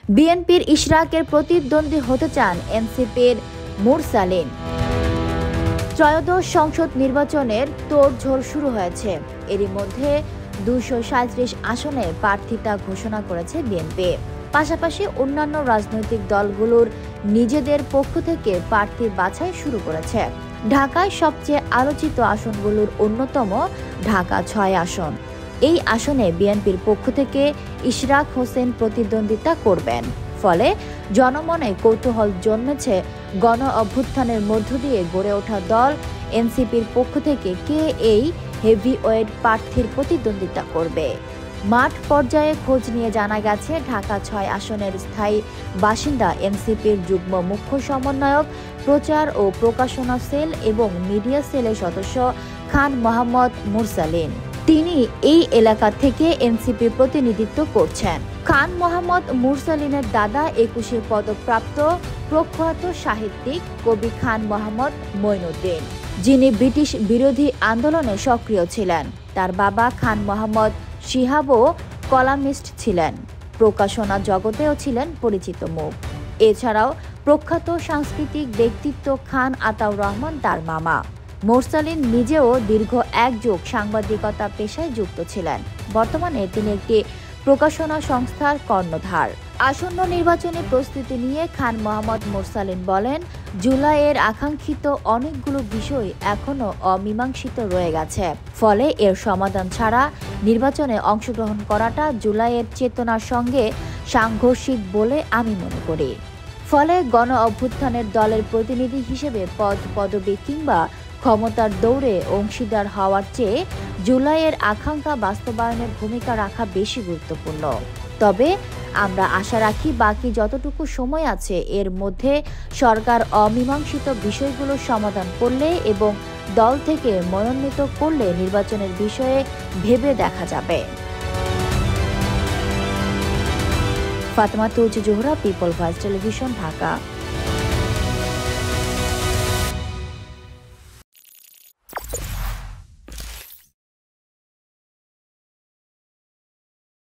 বিএনপির ইশরাকের প্রতিদ্বন্দ্বী হতে চান এনসিপির মুরসালিন। ত্রয়োদশ সংসদ নির্বাচনের তোড়জোড় শুরু হয়েছে। এরই মধ্যে 237 আসনে প্রার্থিতা ঘোষণা করেছে বিএনপি। পাশাপাশি অন্যান্য রাজনৈতিক দলগুলোর নিজেদের পক্ষ থেকে প্রার্থী বাছাই শুরু করেছে। ঢাকায় সবচেয়ে আলোচিত আসনগুলোর অন্যতম ঢাকা 6 আসন। এই আসনে বিএনপির পক্ষ থেকে ইশরাক হোসেন প্রতিদ্বন্দ্বিতা করবেন। ফলে জনমনে কৌতূহল জন্মেছে গণ অভ্যুত্থানের মধ্য দিয়ে গড়ে ওঠা দল এনসিপির পক্ষ থেকে কে এই হেভিওয়েট প্রার্থীর প্রতিদ্বন্দ্বিতা করবে। মাঠ পর্যায়ে খোঁজ নিয়ে জানা গেছে, ঢাকা 6 আসনের স্থায়ী বাসিন্দা এনসিপির যুগ্ম মুখ্য সমন্বয়ক, প্রচার ও প্রকাশনা সেল এবং মিডিয়া সেলের সদস্য খান মোহাম্মদ মুরসালিন। তিনি এই এলাকা থেকে এনসিপির প্রতিনিধিত্ব করছেন। খান মোহাম্মদ মুরসালিনের দাদা 21 পদকপ্রাপ্ত প্রখ্যাত সাহিত্যিক কবি খান মোহাম্মদ মঈনুদ্দিন, যিনি ব্রিটিশ বিরোধী আন্দোলনে সক্রিয় ছিলেন। তার বাবা খান মোহাম্মদ শিহাবও কলামিস্ট ছিলেন, প্রকাশনা জগতেও ছিলেন পরিচিত মুখ। এছাড়াও প্রখ্যাত সাংস্কৃতিক ব্যক্তিত্ব খান আতাউর রহমান তার মামা। মুরসালিন নিজেও দীর্ঘ এক যুগ সাংবাদিকতা পেশায় যুক্ত ছিলেন। বর্তমানে তিনি একটি প্রকাশনা সংস্থার কর্ণধার। আসন্ন নির্বাচনে প্রস্তুতি নিয়ে খান মোহাম্মদ মুরসালিন বলেন, জুলাইয়ের আকাঙ্ক্ষিত অনেকগুলো বিষয় এখনো অমীমাংসিত রয়ে গেছে। ফলে এর সমাধান ছাড়া নির্বাচনে অংশগ্রহণ করাটা জুলাইয়ের চেতনার সঙ্গে সাংঘর্ষিক বলে আমি মনে করি। ফলে গণ অভ্যুত্থানের দলের প্রতিনিধি হিসেবে পদবি কিংবা ক্ষমতার দৌড়ে অংশীদার হওয়ার চেয়ে জুলাইয়ের আকাঙ্ক্ষা বাস্তবায়নের ভূমিকা রাখা বেশি গুরুত্বপূর্ণ। তবে আমরা আশা রাখি বাকি যতটুকু সময় আছে এর মধ্যে সরকার অমীমাংসিত বিষয়গুলো সমাধান করলে এবং দল থেকে মনোনীত করলে নির্বাচনের বিষয়ে ভেবে দেখা যাবে। Fatema Tuz Zohra, people voice television, Dhaka.